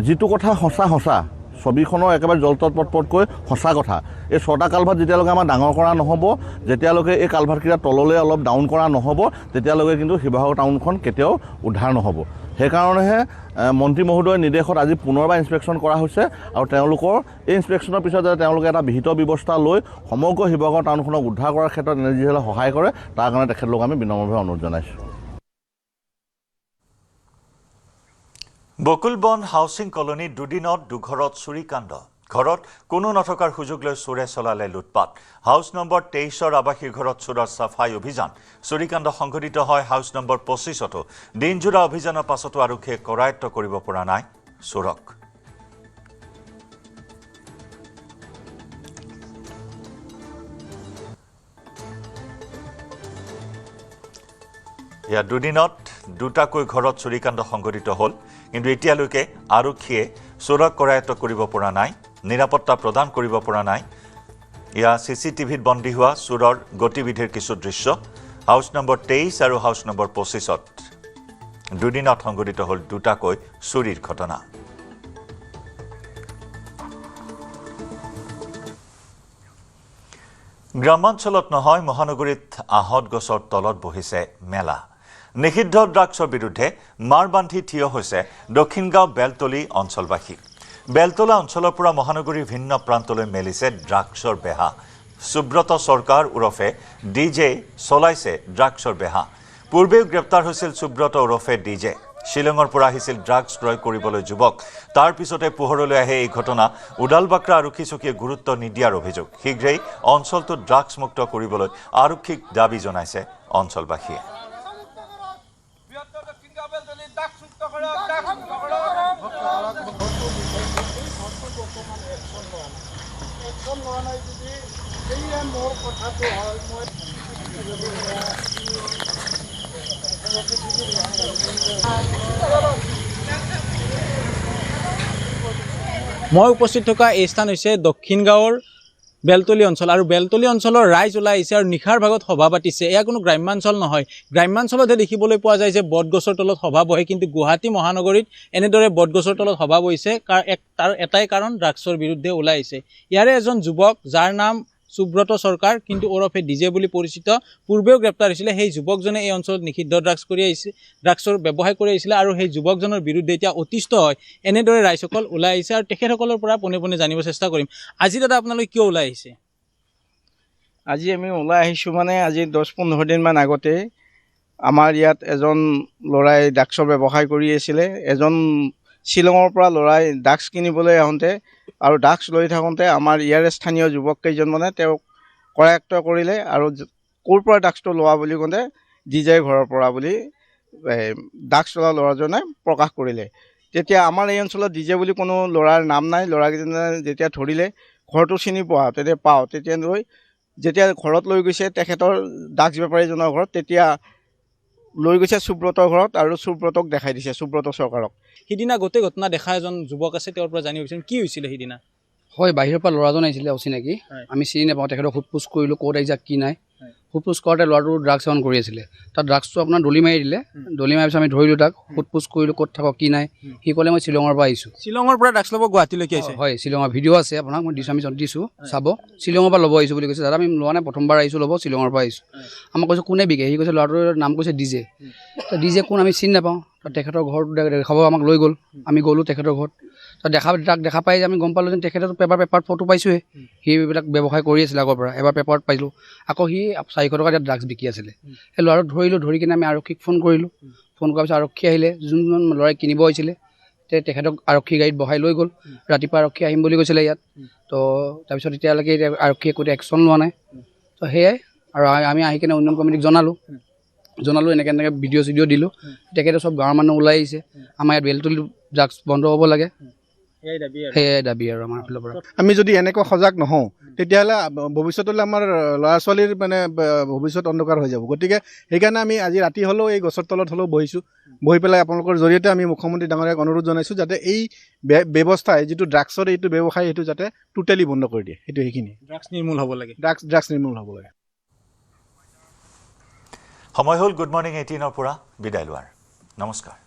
যিটো কথা সঁচা ছবিখনৰ একেবাৰে জলতৎপটকৈ সঁচা কথা এই 6টা কালভাৰ্ট যেতিয়ালৈকে আমাৰ ডাঙৰ কৰা নহ'ব যেতিয়ালৈকে এই কালভাৰ্টকেইটা তললৈ অলপ ডাউন কৰা নহ'ব তেতিয়ালৈকে কিন্তু শিৱসাগৰ টাউনখন কেতিয়াও উদ্ধাৰ নহ'ব সেইকাৰণেহে মন্ত্ৰী মহোদয়ৰ নিৰ্দেশত আজি পুনৰবাৰ ইনস্পেকশ্যন কৰা হৈছে আৰু তেওঁলোকৰ এই ইনস্পেকশ্যনৰ পিছত যাতে তেওঁলোকে এটা বিহিত ব্যৱস্থা লৈ সমগ্ৰ শিৱসাগৰ টাউনখনক উদ্ধাৰ কৰাৰ ক্ষেত্ৰত NHIDCLে সহায় কৰে তাৰ কাৰণে তেখেতলোকক আমি বিনম্ৰভাৱে অনুৰোধ জনাইছোঁ
বকুলবন হাউচিং কলনীত দুদিনত দুঘৰত চুৰিকাণ্ড ঘৰত কোনো নথকাৰ সুযোগ লৈ চোৰে চলালে লুটপাট হাউচ নম্বৰ 23ৰ আৱাসীৰ ঘৰত চোৰৰ চাফাই অভিযান চুৰিকাণ্ড সংঘটিত হয় হাউচ নম্বৰ 25তো দিনজোৰা অভিযানৰ পাছতো আৰক্ষীয়ে কৰায়ত্ব কৰিব পৰা নাই চোৰক ইয়াৰ দুদিনত দুটাকৈ ঘৰত চুৰিকাণ্ড সংঘটিত হ'ল কিন্তু এতিয়ালৈকে আৰক্ষীয়ে চোৰক কৰায়ত্ব কৰিব পৰা নাই নিৰাপত্তা প্ৰদান কৰিব পৰা নাই ইয়া CCTVত বন্দী হোৱা চোৰৰ গতিবিধিৰ কিছু দৃশ্য হাউচ নম্বৰ 23 আৰু হাউচ নম্বৰ 25ত দুদিনত সংঘটিত হ'ল দুটাকৈ চুৰিৰ ঘটনা গ্ৰামাঞ্চলত নহয় মহানগৰীত আহত গছৰ তলত বহিছে মেলা নিষিদ্ধ ড্ৰাগছৰ বিৰুদ্ধে মাৰ বান্ধি থিয় হৈছে দক্ষিণগাঁও বেলতলী অঞ্চলবাসী বেলতলা অঞ্চলৰ পৰা মহানগৰীৰ ভিন্ন প্ৰান্তলৈ মেলিছে ড্ৰাগছৰ বেহা সুব্ৰত চৰকাৰ ওৰফে ডিজে চলাইছে ড্ৰাগছৰ বেহা পূৰ্বেও গ্ৰেপ্তাৰ হৈছিল সুব্ৰত ওৰফে ডিজে শিলঙৰ পৰা আহিছিল ড্ৰাগছ ক্ৰয় কৰিবলৈ যুৱক তাৰ পিছতে পোহৰলৈ আহে এই ঘটনা উডালবাক্ৰা আৰক্ষী চকীয়ে গুৰুত্ব নিদিয়াৰ অভিযোগ শীঘ্ৰেই অঞ্চলটো ড্ৰাগছ মুক্ত কৰিবলৈ আৰক্ষীক দাবী জনাইছে অঞ্চলবাসীয়ে
মই উপস্থিত থকা এই স্থান হৈছে দক্ষিণগাঁৱৰ বেলতলী অঞ্চল আৰু বেলতলী অঞ্চলৰ ৰাইজ ওলাই আহিছে আৰু নিশাৰ ভাগত সভা পাতিছে এয়া কোনো গ্ৰাম্যাঞ্চল নহয় গ্ৰাম্যাঞ্চলতহে দেখিবলৈ পোৱা যায় যে বটগছৰ তলত সভা বহে কিন্তু গুৱাহাটী মহানগৰীত এনেদৰে বটগছৰ তলত সভা বহিছে তাৰ এটাই কাৰণ ড্ৰাগছৰ বিৰুদ্ধে ওলাই আহিছে ইয়াৰে এজন যুৱক যাৰ নাম সুব্ৰত চৰকাৰ কিন্তু ওৰফে ডিজে বুলি পৰিচিত পূৰ্বেও গ্ৰেপ্তাৰ হৈছিলে সেই যুৱকজনে এই অঞ্চলত নিষিদ্ধ ড্ৰাগছৰ ব্যৱসায় কৰি আহিছিলে আৰু সেই যুৱকজনৰ বিৰুদ্ধে এতিয়া অতিষ্ঠ হয় এনেদৰে ৰাইজসকল ওলাই আহিছে আৰু তেখেতসকলৰ পৰা পোনে পোনে জানিব চেষ্টা কৰিম আজি দাদা আপোনালোকে কিয় ওলাই আহিছে
আজি আমি ওলাই আহিছোঁ মানে আজি 10-15 দিনমান আগতে আমাৰ ইয়াত এজন ল'ৰাই ড্ৰাগছৰ ব্যৱসায় কৰি আছিলে এজন শিলঙৰ পৰা ল'ৰাই ড্ৰাগছ কিনিবলৈ আহোঁতে আৰু ড্ৰাগছ লৈ থাকোঁতে আমাৰ ইয়াৰে স্থানীয় যুৱক কেইজনমানে তেওঁক কৰায়ত্ব কৰিলে আৰু ক'ৰ পৰা ড্ৰাগছটো লোৱা বুলি কওঁতে ডিজেৰ ঘৰৰ পৰা বুলি ড্ৰাগছ লোৱা ল'ৰাজনে প্ৰকাশ কৰিলে তেতিয়া আমাৰ এই অঞ্চলত ডিজে বুলি কোনো ল'ৰাৰ নাম নাই ল'ৰাকেইজনে যেতিয়া ধৰিলে ঘৰটো চিনি পোৱা তেতিয়া লৈ যেতিয়া ঘৰত লৈ গৈছে তেখেতৰ ড্ৰাগছ বেপাৰীজনৰ ঘৰত তেতিয়া লৈ গৈছে সুব্ৰতৰ ঘৰত আৰু সুব্ৰতক দেখাই দিছে সুব্ৰত চৰকাৰক
সিদিনা গোটেই ঘটনা দেখা এজন যুৱক আছে তেওঁৰ পৰা জানিব বিচাৰিম কি হৈছিলে সিদিনা
হয় বাহিৰৰ পৰা ল'ৰাজন আহিছিলে অচিনাকি আমি চিনি নাপাওঁ তেখেতক সোধপোছ কৰিলোঁ ক'ত আহিছে কি নাই সোধপোছ কৰোঁতে ল'ৰাটো ড্ৰাগছ সেৱন কৰি আছিলে তাত ড্ৰাগছটো আপোনাৰ দলি মাৰি দিলে দলি মাৰি পিছত আমি ধৰিলোঁ তাক সোধপোছ কৰিলোঁ ক'ত থাকক কি নাই সি ক'লে মই শ্বিলঙৰ পৰা আহিছোঁ
শ্বিলঙৰ পৰা ড্ৰাগছ ল'ব গুৱাহাটীলৈকে আহিছে
হয় শ্বিলঙৰ ভিডিঅ' আছে আপোনাক মই দিছোঁ আমি দিছোঁ চাব শ্বিলঙৰ পৰা ল'ব আহিছোঁ বুলি কৈছে দাদা আমি লোৱা নাই প্ৰথমবাৰ আহিছোঁ ল'ব শ্বিলঙৰ পৰা আহিছোঁ আমাক কৈছোঁ কোনে বিকে সি কৈছে ল'ৰাটোৰ নাম কৈছে ডিজে তো ডিজে কোন আমি চিনি নাপাওঁ তো তেখেতৰ ঘৰটো দেখাব আমাক লৈ গ'ল আমি গ'লোঁ তেখেতৰ ঘৰত তো তাক দেখা পাই যে আমি গম পালোঁ যে তেখেতৰ পেপাৰত ফটো পাইছোঁহে সি এইবিলাক ব্যৱসায় কৰি আছিলে আগৰ পৰা এবাৰ পেপাৰত পাইছিলোঁ আকৌ সি 400 টকা দিয়াত ড্ৰাগছ বিকি আছিলে সেই ল'ৰাটোক ধৰিলোঁ ধৰি কিনে আমি আৰক্ষীক ফোন কৰিলোঁ ফোন কৰাৰ পিছত আৰক্ষী আহিলে যোনজন ল'ৰাই কিনিব আহিছিলে তেখেতক আৰক্ষী গাড়ীত বহাই লৈ গ'ল ৰাতিপুৱা আৰক্ষী আহিম বুলি কৈছিলে ইয়াত তো তাৰপিছত এতিয়ালৈকে আৰক্ষীয়ে একো একশ্যন লোৱা নাই তো সেয়াই আৰু আমি আহি কিনে উন্নয়ন কমিটিক জনালোঁ এনেকৈ ভিডিঅ' চিডিঅ' দিলোঁ তেখেতে চব গাঁৱৰ মানুহ ওলাই আহিছে আমাৰ ইয়াত বেলতলী ড্ৰাগছ বন্ধ হ'ব লাগে সেয়াই দাবী আৰু আমাৰ ফালৰ পৰা
আমি যদি এনেকৈ সজাগ নহওঁ তেতিয়াহ'লে ভৱিষ্যতলৈ আমাৰ ল'ৰা ছোৱালীৰ মানে ভৱিষ্যত অন্ধকাৰ হৈ যাব গতিকে সেইকাৰণে আমি আজি ৰাতি হ'লেও এই গছৰ তলত হ'লেও বহি পেলাই আপোনালোকৰ জৰিয়তে আমি মুখ্যমন্ত্ৰী ডাঙৰীয়াক অনুৰোধ জনাইছোঁ যাতে এই ব্যৱস্থাই যিটো ড্ৰাগছৰ এইটো ব্যৱসায় সেইটো যাতে টোটেলি বন্ধ কৰি দিয়ে সেইখিনি
ড্ৰাগছ নিৰ্মূল হ'ব লাগে
ড্ৰাগছ নিৰ্মূল হ'ব লাগে
সময় হ'ল গুড মৰ্ণিং 18 পৰা বিদায় লোৱাৰ নমস্কাৰ